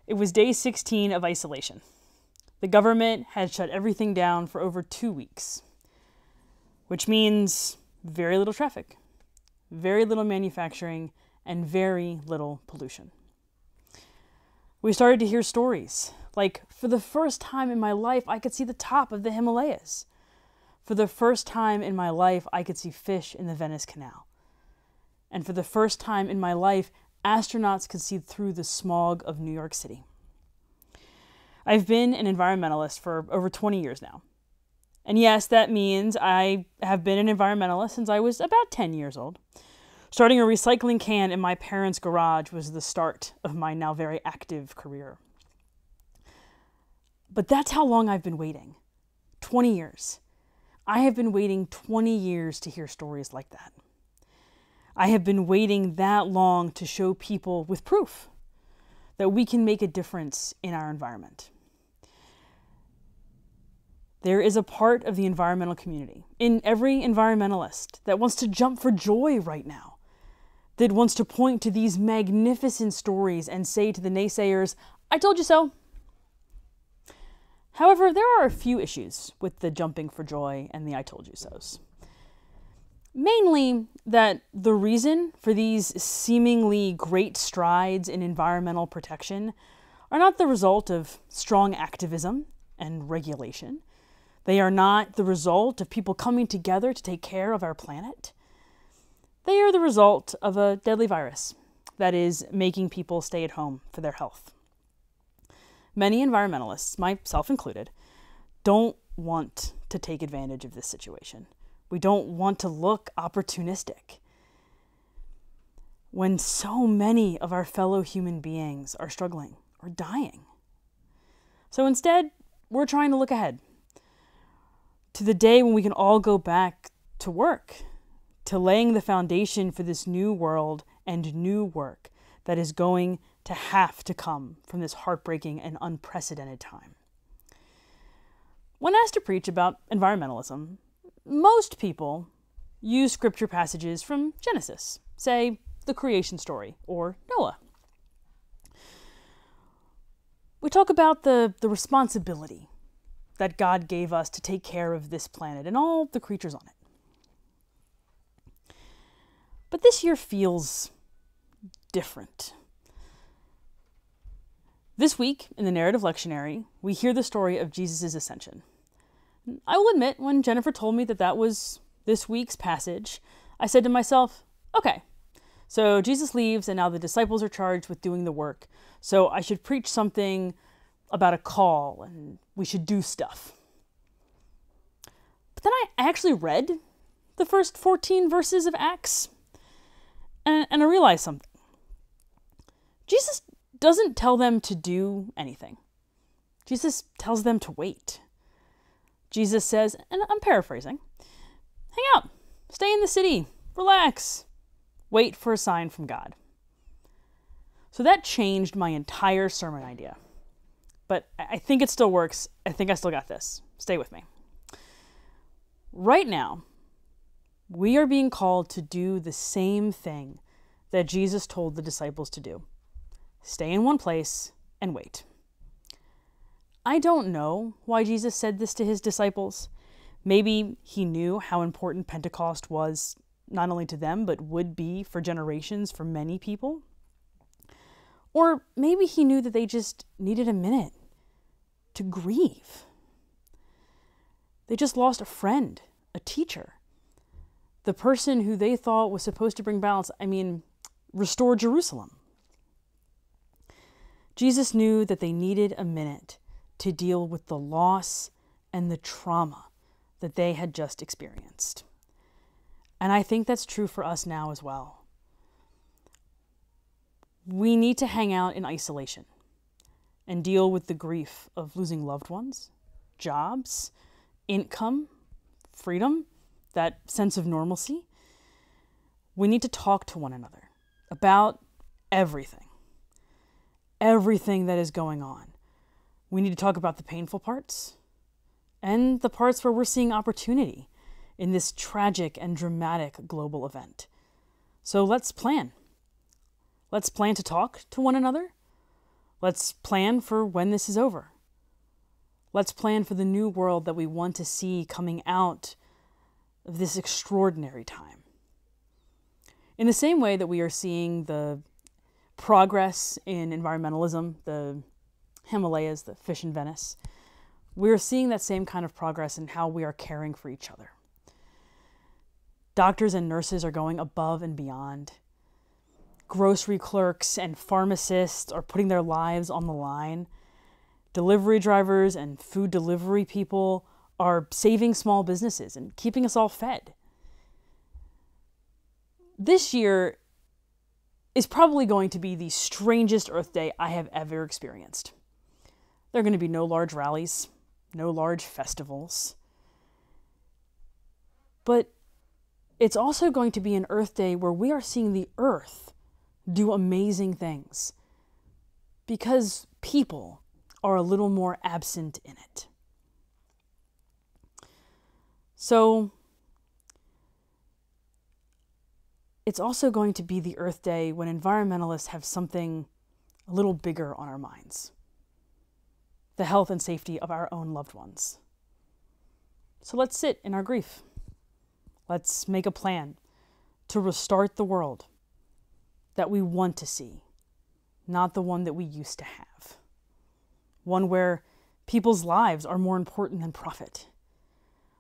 It was day 16 of isolation. The government had shut everything down for over 2 weeks, which means very little traffic, very little manufacturing, and very little pollution. We started to hear stories like, for the first time in my life, I could see the top of the Himalayas. For the first time in my life, I could see fish in the Venice Canal. And for the first time in my life, astronauts could see through the smog of New York City. I've been an environmentalist for over 20 years now. And yes, that means I have been an environmentalist since I was about 10 years old. Starting a recycling can in my parents' garage was the start of my now very active career. But that's how long I've been waiting. 20 years. I have been waiting 20 years to hear stories like that. I have been waiting that long to show people with proof that we can make a difference in our environment. There is a part of the environmental community, in every environmentalist, that wants to jump for joy right now, that wants to point to these magnificent stories and say to the naysayers, "I told you so." However, there are a few issues with the jumping for joy and the "I told you so's." Mainly that the reason for these seemingly great strides in environmental protection are not the result of strong activism and regulation. They are not the result of people coming together to take care of our planet. They are the result of a deadly virus that is making people stay at home for their health. Many environmentalists, myself included, don't want to take advantage of this situation. We don't want to look opportunistic when so many of our fellow human beings are struggling or dying. So instead, we're trying to look ahead to the day when we can all go back to work, to laying the foundation for this new world and new work that is going to have to come from this heartbreaking and unprecedented time. When asked to preach about environmentalism, most people use scripture passages from Genesis, say the creation story or Noah. We talk about the responsibility that God gave us to take care of this planet and all the creatures on it. But this year feels different. This week, in the narrative lectionary, we hear the story of Jesus' ascension. I will admit, when Jennifer told me that that was this week's passage, I said to myself, okay, so Jesus leaves and now the disciples are charged with doing the work, so I should preach something about a call and we should do stuff. But then I actually read the first 14 verses of Acts and I realized something. Jesus doesn't tell them to do anything. Jesus tells them to wait. Jesus says, and I'm paraphrasing, hang out, stay in the city, relax, wait for a sign from God. So that changed my entire sermon idea. But I think it still works. I think I still got this. Stay with me. Right now, we are being called to do the same thing that Jesus told the disciples to do. Stay in one place and wait. I don't know why Jesus said this to his disciples. Maybe he knew how important Pentecost was, not only to them, but would be for generations for many people. Or maybe he knew that they just needed a minute to grieve. They just lost a friend, a teacher, the person who they thought was supposed to bring balance, restore Jerusalem. Jesus knew that they needed a minute to deal with the loss and the trauma that they had just experienced. And I think that's true for us now as well. We need to hang out in isolation and deal with the grief of losing loved ones, jobs, income, freedom, that sense of normalcy. We need to talk to one another about everything that is going on. We need to talk about the painful parts and the parts where we're seeing opportunity in this tragic and dramatic global event. So let's plan. Let's plan to talk to one another. Let's plan for when this is over. Let's plan for the new world that we want to see coming out of this extraordinary time. In the same way that we are seeing the progress in environmentalism, the Himalayas, the fish in Venice, we're seeing that same kind of progress in how we are caring for each other. Doctors and nurses are going above and beyond. Grocery clerks and pharmacists are putting their lives on the line. Delivery drivers and food delivery people are saving small businesses and keeping us all fed. This year is probably going to be the strangest Earth Day I have ever experienced. There are going to be no large rallies, no large festivals. But it's also going to be an Earth Day where we are seeing the Earth do amazing things because people are a little more absent in it. So it's also going to be the Earth Day when environmentalists have something a little bigger on our minds: the health and safety of our own loved ones. So let's sit in our grief. Let's make a plan to restart the world that we want to see, not the one that we used to have. One where people's lives are more important than profit.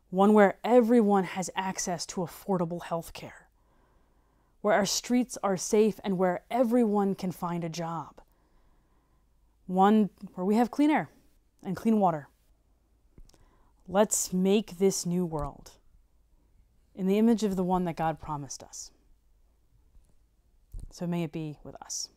One where everyone has access to affordable health care. Where our streets are safe and where everyone can find a job. One where we have clean air and clean water. Let's make this new world in the image of the one that God promised us. So may it be with us.